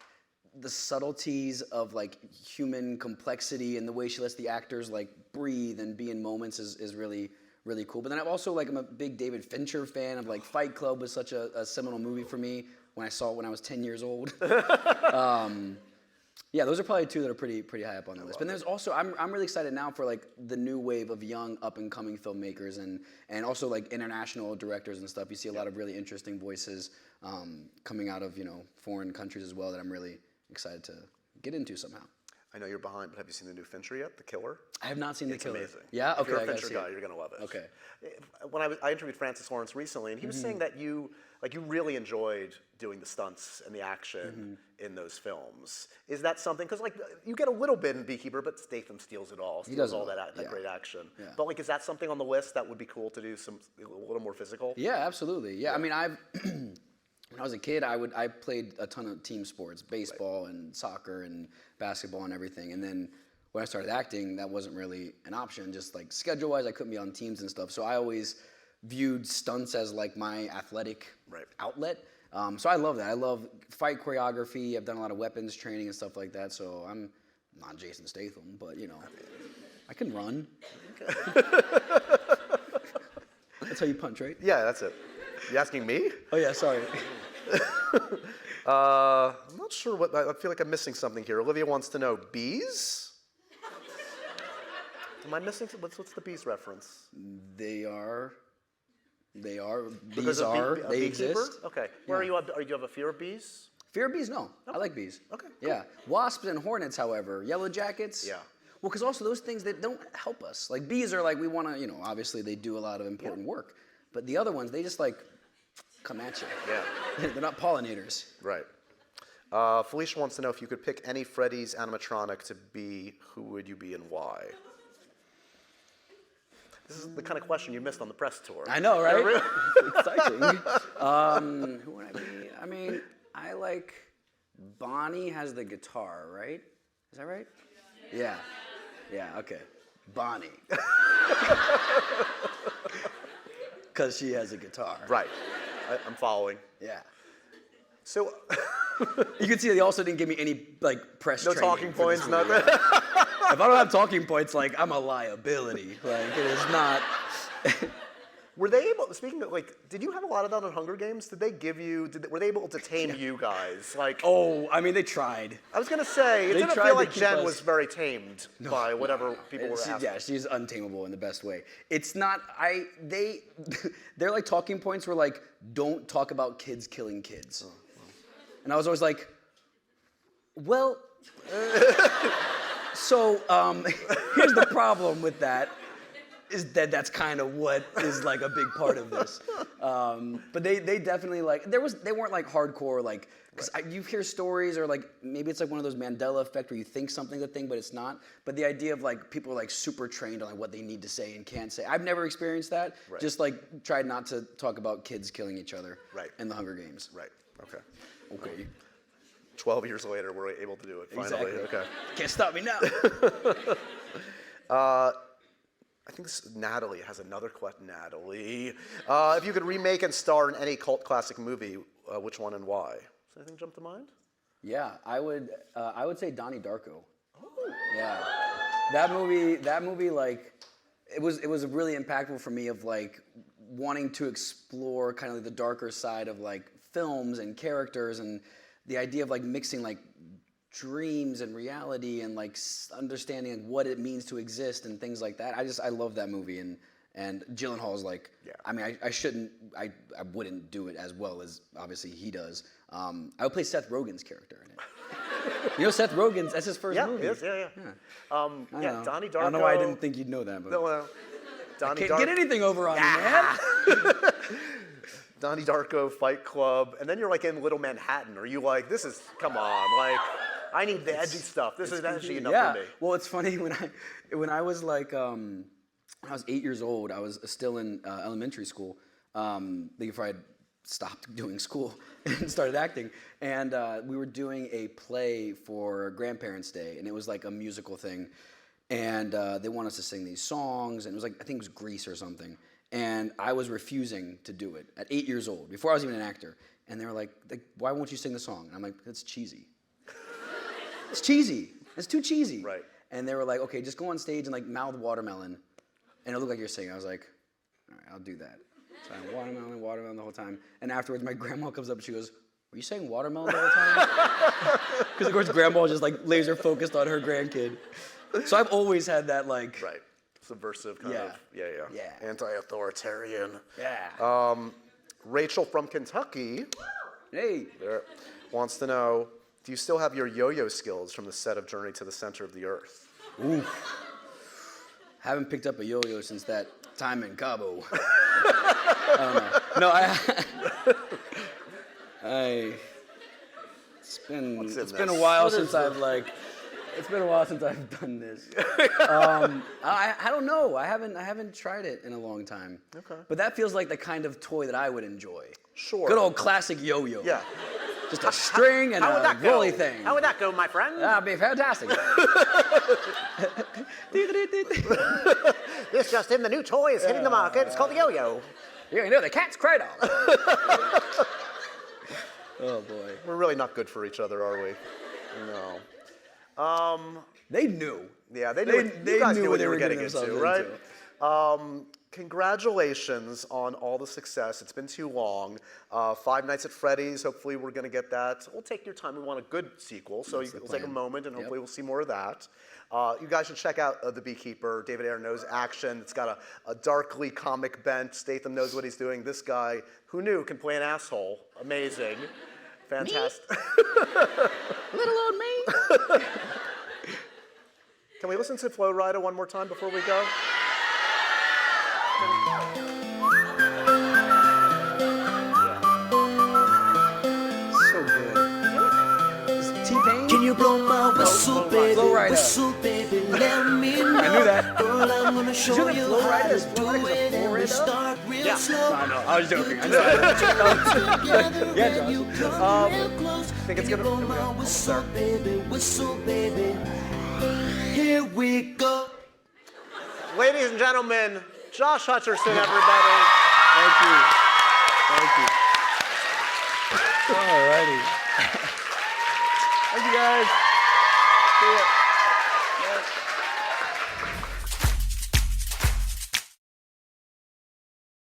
the subtleties of like human complexity and the way she lets the actors like breathe and be in moments is really cool. But then I'm a big David Fincher fan of like Fight Club was such a seminal movie for me when I saw it when I was 10 years old. Yeah, those are probably two that are pretty high up on the list. But there's also I'm really excited now for like the new wave of young up and coming filmmakers and also like international directors and stuff. You see a lot of really interesting voices coming out of foreign countries as well that I'm really excited to get into somehow. I know you're behind, but have you seen the new Fincher yet, The Killer? I have not seen The Killer. It's amazing. Yeah? Okay, if you're a I gotta Fincher see guy, it. you're going to love it. Okay. When I interviewed Francis Lawrence recently, and he was saying that you really enjoyed doing the stunts and the action in those films. Is that something, because like you get a little bit in Beekeeper, but Statham steals it all. He does all that great action. Yeah. But like, is that something on the list that would be cool to do a little more physical? Yeah, absolutely. Yeah, I mean, when I was a kid, I played a ton of team sports, baseball and soccer and basketball and everything. And then when I started acting, that wasn't really an option. Just like schedule-wise, I couldn't be on teams and stuff. So I always viewed stunts as like my athletic outlet. So I love that. I love fight choreography. I've done a lot of weapons training and stuff like that. So I'm not Jason Statham, but I can run. That's how you punch, right? Yeah, that's it. You asking me? Oh yeah, sorry. I'm not sure what, I feel like I'm missing something here. Olivia wants to know, bees? Am I missing, what's the bees reference? They are, Because bees of are, a they beekeeper? exist. Okay. Where are you, do you have a fear of bees? Fear of bees? No, I like bees. Okay, cool. Yeah, wasps and hornets, however, yellow jackets. Yeah. Well, because also those things that don't help us. Like bees are like, we want to, obviously they do a lot of important work. But the other ones, they just like come at you. Yeah. They're not pollinators. Right. Felicia wants to know if you could pick any Freddy's animatronic to be, who would you be and why? This is the kind of question you missed on the press tour. I know, right? It's exciting. Who would I be? I mean, I like Bonnie has the guitar, right? Is that right? Yeah. Yeah, okay. Bonnie. Because she has a guitar. Right. I'm following. Yeah. So, you can see they also didn't give me any like press no training talking for this points, movie. nothing. If I don't have talking points, like I'm a liability. Like it is not. Were they able, speaking of, like, did you have a lot of that on Hunger Games? Did they give you, were they able to tame you guys? Like, Oh, I mean, they tried. I was going to say, it They didn't tried feel to like keep Jen us- was very tamed by whatever people were asking. Yeah, she's untamable in the best way. It's not, they're like talking points were like, don't talk about kids killing kids. And I was always like, well, so here's the problem with that, is that that's kind of what is like a big part of this. But they definitely like, they weren't like hardcore like, because you hear stories or like, maybe it's like one of those Mandela effect where you think something's a thing, but it's not. But the idea of like, people are like super trained on like what they need to say and can't say. I've never experienced that. Right. Just like tried not to talk about kids killing each other Right. in the Hunger Games. Right, okay. Okay. 12 years later, we're able to do it, finally. Exactly. Okay. Can't stop me now. I think Natalie has another question. Natalie, if you could remake and star in any cult classic movie, which one and why? Does anything jump to mind? Yeah, I would say Donnie Darko. Oh. Yeah, that movie, like, it was really impactful for me of like wanting to explore kind of like the darker side of like films and characters and the idea of like mixing like dreams and reality and like understanding like, what it means to exist and things like that. I love that movie and Gyllenhaal's like, I mean, I wouldn't do it as well as obviously he does. I would play Seth Rogen's character in it. You know Seth Rogen's, that's his first movie. Yeah, yeah. Donnie Darko. I don't know why I didn't think you'd know that, but No, Donnie can't get anything over on you, man. Donnie Darko, Fight Club, and then you're like in Little Manhattan. Are you like, this is, come on, like, I need the edgy stuff. This is edgy enough for me. Well, it's funny when I was like when I was 8 years old, I was still in elementary school. Before I had stopped doing school and started acting, and we were doing a play for Grandparents' Day, and it was like a musical thing, and they wanted us to sing these songs, and it was like I think it was Grease or something. And I was refusing to do it at 8 years old, before I was even an actor. And they were like, why won't you sing the song? And I'm like, it's cheesy. It's cheesy. It's too cheesy. Right. And they were like, okay, just go on stage and like mouth watermelon. And it looked like you're singing. I was like, all right, I'll do that. So I watermelon, watermelon the whole time. And afterwards, my grandma comes up and she goes, were you saying watermelon the whole time? Because of course, grandma was just like laser focused on her grandkid. So I've always had that like... Right. Subversive kind of, Yeah. anti-authoritarian. Yeah. Rachel from Kentucky Hey. wants to know, do you still have your yo-yo skills from the set of Journey to the Center of the Earth? Ooh. Haven't picked up a yo-yo since that time in Cabo. No, it's been a while since I've done this. I don't know. I haven't tried it in a long time. Okay. But that feels like the kind of toy that I would enjoy. Sure. Good old classic yo-yo. Yeah. Just a string and a rolly thing. How would that go, my friend? That'd be fantastic. This just in, the new toy is hitting the market. It's called the yo-yo. You know the cat's cradle. Oh boy. We're really not good for each other, are we? No. They knew. Yeah, they knew. You guys knew what they were getting into, right? Into. Congratulations on all the success. It's been too long. Five Nights at Freddy's. Hopefully, we're going to get that. We'll take your time. We want a good sequel, so we'll take a moment, and hopefully, we'll see more of that. You guys should check out The Beekeeper. David Ayer knows action. It's got a darkly comic bent. Statham knows what he's doing. This guy, who knew, can play an asshole. Amazing. Fantastic. Little old me. Can we listen to Flo Rida one more time before we go? So good. Is T-Pain? Can you blow my whistle, baby? Flo Rida. Whistle, baby, let me know. I knew that. Girl, I'm gonna show that you Flo how Rida? to Is Flo do Rida it, a and we Florida? start real slow. I know. I was joking. I know. Yeah, Josh. I think it's gonna Blow my whistle, baby, whistle, baby. Here we go. Ladies and gentlemen, Josh Hutcherson, everybody. Thank you. Thank you. All righty. Thank you, guys. See ya.